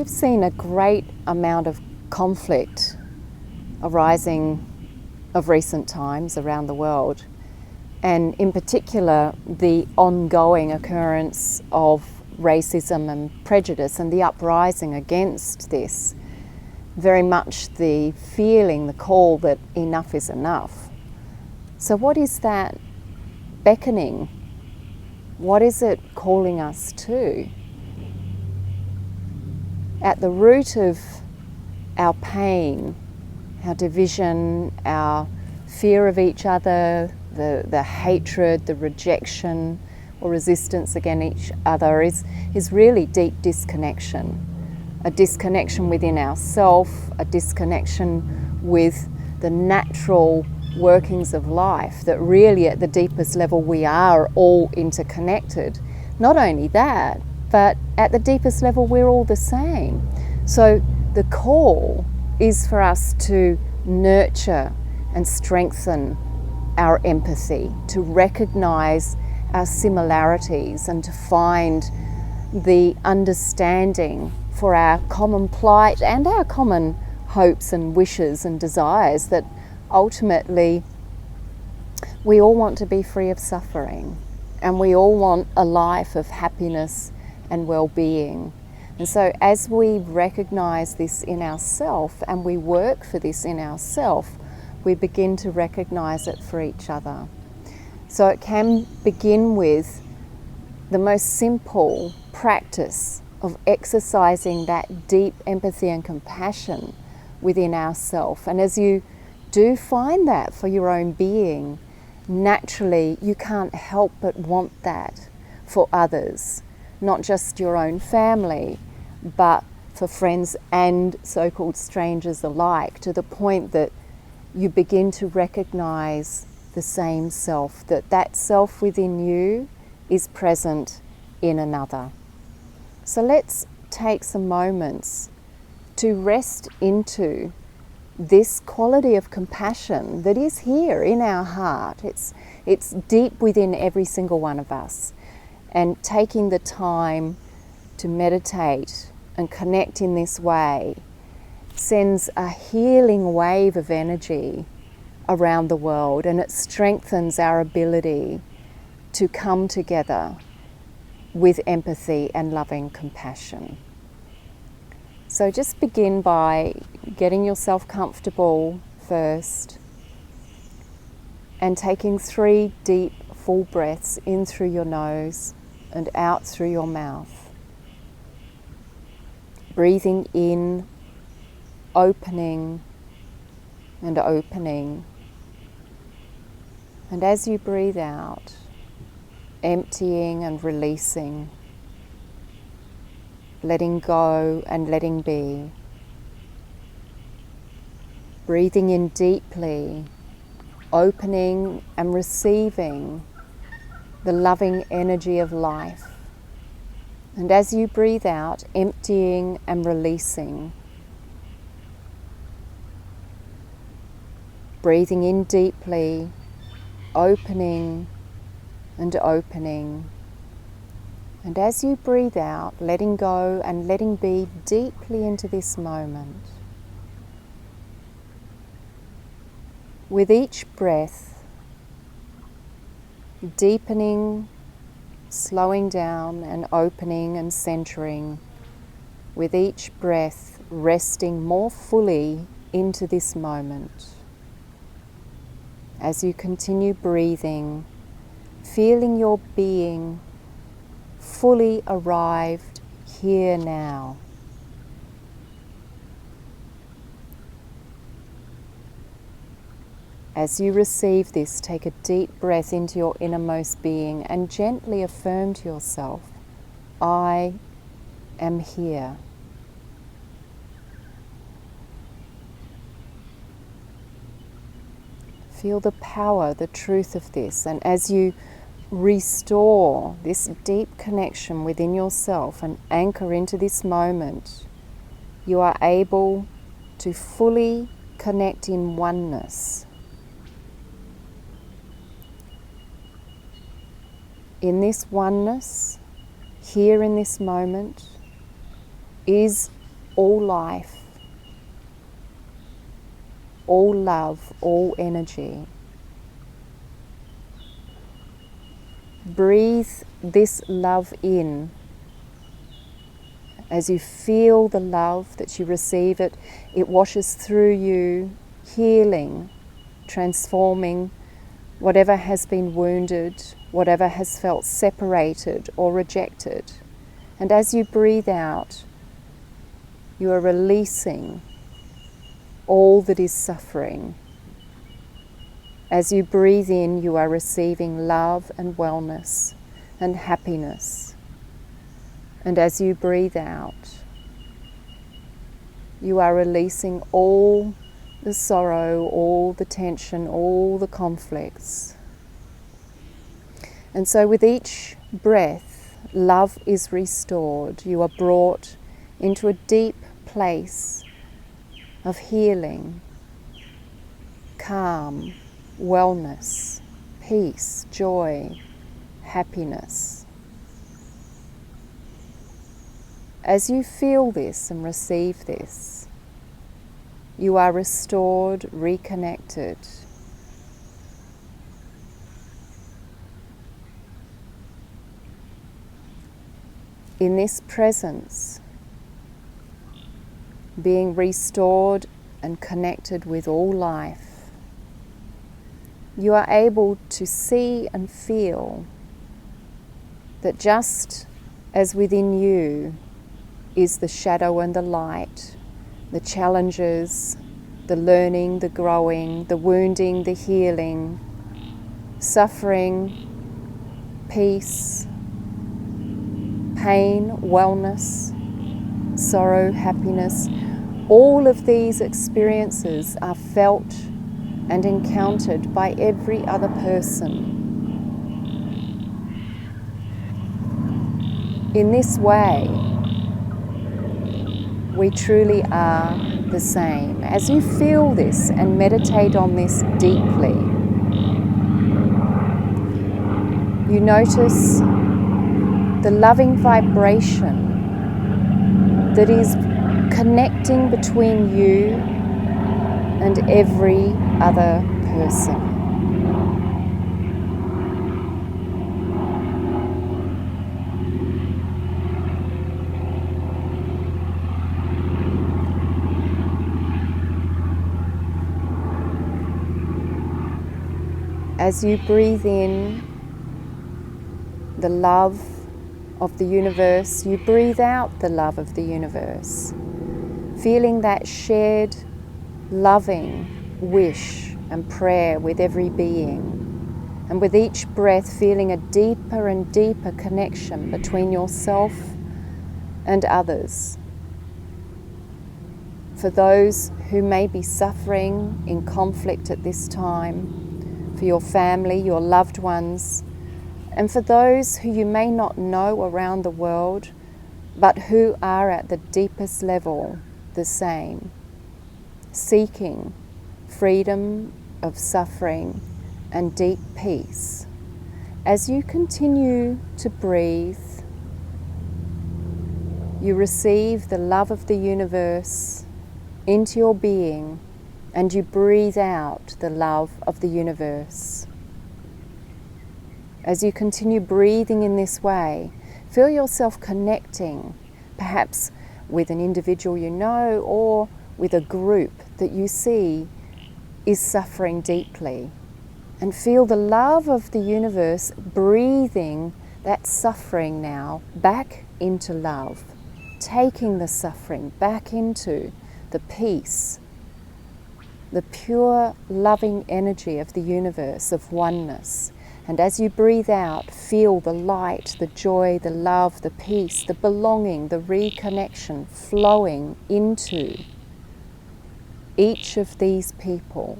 we've seen a great amount of conflict arising of recent times around the world, and in particular the ongoing occurrence of racism and prejudice and the uprising against this, very much the feeling, the call that enough is enough. So what is that beckoning? What is it calling us to? At the root of our pain, our division, our fear of each other, the hatred, the rejection or resistance against each other is really deep disconnection. A disconnection within ourself, a disconnection with the natural workings of life, that really at the deepest level we are all interconnected. Not only that, but at the deepest level we're all the same. So the call is for us to nurture and strengthen our empathy, to recognize our similarities and to find the understanding for our common plight and our common hopes and wishes and desires, that ultimately we all want to be free of suffering and we all want a life of happiness and well-being. And so as we recognize this in ourselves and we work for this in ourselves, we begin to recognize it for each other. So it can begin with the most simple practice of exercising that deep empathy and compassion within ourselves. And as you do find that for your own being, naturally you can't help but want that for others, not just your own family, but for friends and so-called strangers alike, to the point that you begin to recognize the same self, that self within you is present in another. So let's take some moments to rest into this quality of compassion that is here in our heart. It's deep within every single one of us. And taking the time to meditate and connect in this way sends a healing wave of energy around the world, and it strengthens our ability to come together with empathy and loving compassion. So just begin by getting yourself comfortable first and taking 3 deep, full breaths in through your nose and out through your mouth. Breathing in, opening and opening. And as you breathe out, emptying and releasing, letting go and letting be. Breathing in deeply, opening and receiving the loving energy of life. And as you breathe out, emptying and releasing. Breathing in deeply, opening and opening. And as you breathe out, letting go and letting be deeply into this moment. With each breath, deepening, slowing down and opening and centering. With each breath, resting more fully into this moment. As you continue breathing, feeling your being fully arrived here now. As you receive this, take a deep breath into your innermost being and gently affirm to yourself, I am here. Feel the power, the truth of this, and as you restore this deep connection within yourself and anchor into this moment, you are able to fully connect in oneness. In this oneness, here in this moment, is all life, all love, all energy. Breathe this love in. As you feel the love that you receive it, it washes through you, healing, transforming whatever has been wounded, whatever has felt separated or rejected. And as you breathe out, you are releasing all that is suffering. As you breathe in, you are receiving love and wellness and happiness. And as you breathe out, you are releasing all the sorrow, all the tension, all the conflicts. And so with each breath, love is restored. You are brought into a deep place of healing, calm, wellness, peace, joy, happiness. As you feel this and receive this, you are restored, reconnected. In this presence, being restored and connected with all life, you are able to see and feel that just as within you is the shadow and the light, the challenges, the learning, the growing, the wounding, the healing, suffering, peace, pain, wellness, sorrow, happiness, all of these experiences are felt and encountered by every other person. In this way, we truly are the same. As you feel this and meditate on this deeply, you notice the loving vibration that is connecting between you and every other person. As you breathe in the love of the universe, you breathe out the love of the universe, feeling that shared loving wish and prayer with every being, and with each breath feeling a deeper and deeper connection between yourself and others. For those who may be suffering in conflict at this time, for your family, your loved ones, and for those who you may not know around the world, but who are at the deepest level the same, seeking freedom of suffering and deep peace. As you continue to breathe, you receive the love of the universe into your being, and you breathe out the love of the universe. As you continue breathing in this way, feel yourself connecting, perhaps with an individual you know or with a group that you see is suffering deeply. And feel the love of the universe breathing that suffering now back into love, taking the suffering back into the peace, the pure loving energy of the universe of oneness. And as you breathe out, feel the light, the joy, the love, the peace, the belonging, the reconnection flowing into each of these people.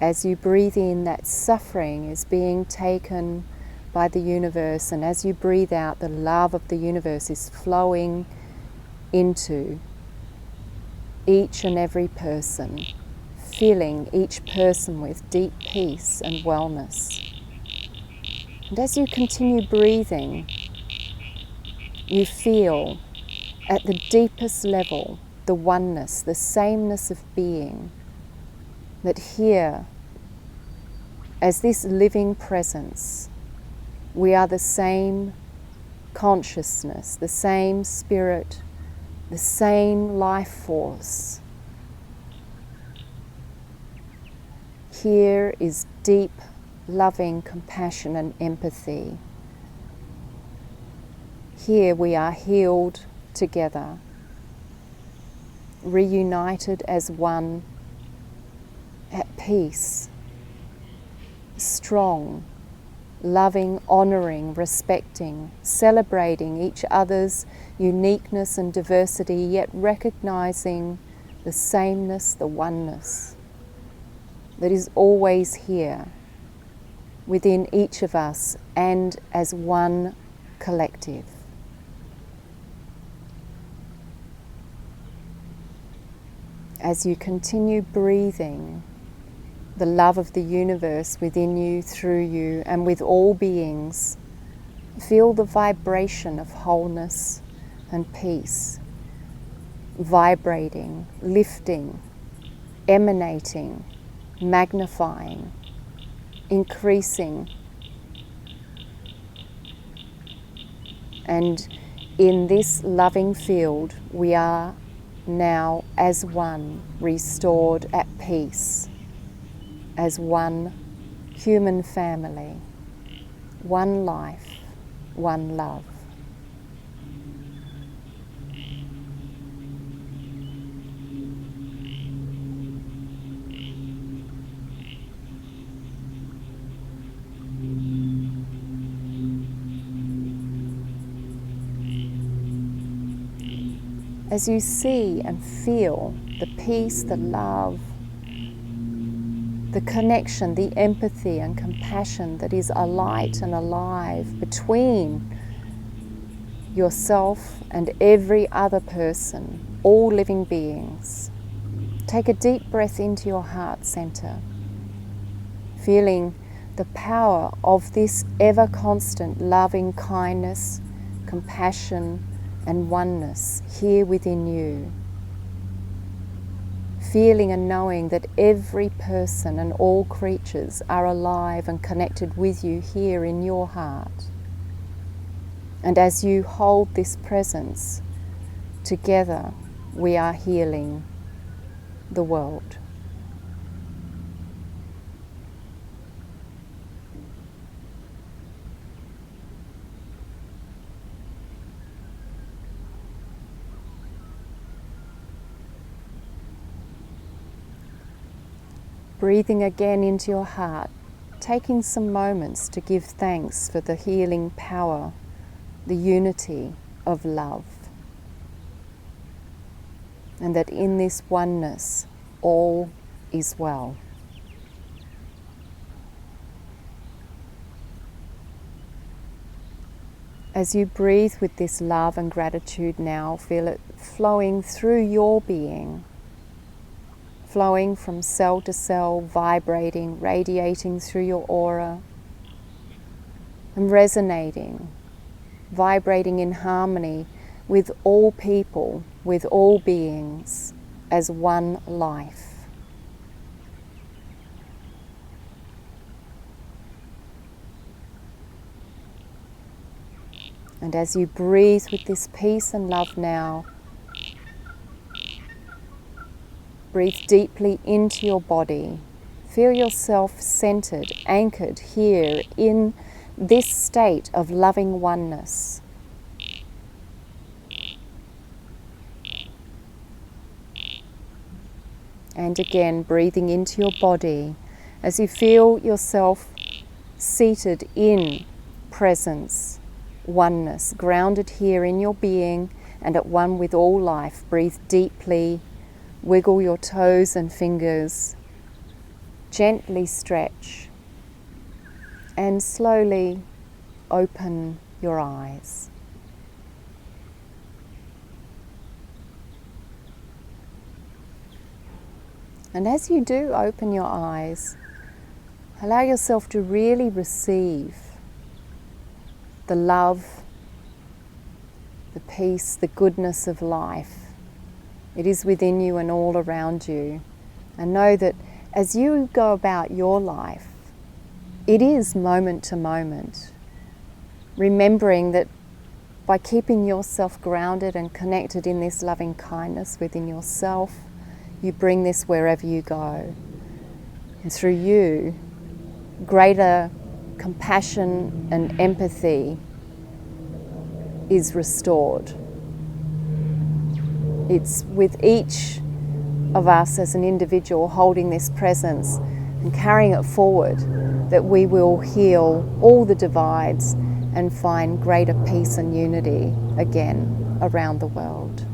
As you breathe in, that suffering is being taken by the universe, and as you breathe out, the love of the universe is flowing into each and every person, filling each person with deep peace and wellness. And as you continue breathing, you feel at the deepest level the oneness, the sameness of being, that here, as this living presence, we are the same consciousness, the same spirit, the same life force. Here is deep, loving compassion and empathy. Here we are healed together, reunited as one, at peace, strong, loving, honouring, respecting, celebrating each other's uniqueness and diversity, yet recognising the sameness, the oneness that is always here within each of us and as one collective. As you continue breathing the love of the universe within you, through you, and with all beings, feel the vibration of wholeness and peace, vibrating, lifting, emanating, magnifying, increasing. And in this loving field, we are now as one, restored at peace, as one human family, one life, one love. As you see and feel the peace, the love, the connection, the empathy and compassion that is alight and alive between yourself and every other person, all living beings, take a deep breath into your heart center, feeling the power of this ever constant loving kindness, compassion, and oneness here within you. Feeling and knowing that every person and all creatures are alive and connected with you here in your heart. And as you hold this presence, together we are healing the world. Breathing again into your heart, taking some moments to give thanks for the healing power, the unity of love. And that in this oneness, all is well. As you breathe with this love and gratitude now, feel it flowing through your being, flowing from cell to cell, vibrating, radiating through your aura, and resonating, vibrating in harmony with all people, with all beings, as one life. And as you breathe with this peace and love now, breathe deeply into your body. Feel yourself centered, anchored here in this state of loving oneness. And again, breathing into your body as you feel yourself seated in presence, oneness, grounded here in your being and at one with all life. Breathe deeply. Wiggle your toes and fingers, gently stretch, and slowly open your eyes. And as you do open your eyes, allow yourself to really receive the love, the peace, the goodness of life. It is within you and all around you. And know that as you go about your life, it is moment to moment, remembering that by keeping yourself grounded and connected in this loving kindness within yourself, you bring this wherever you go. And through you, greater compassion and empathy is restored. It's with each of us as an individual holding this presence and carrying it forward that we will heal all the divides and find greater peace and unity again around the world.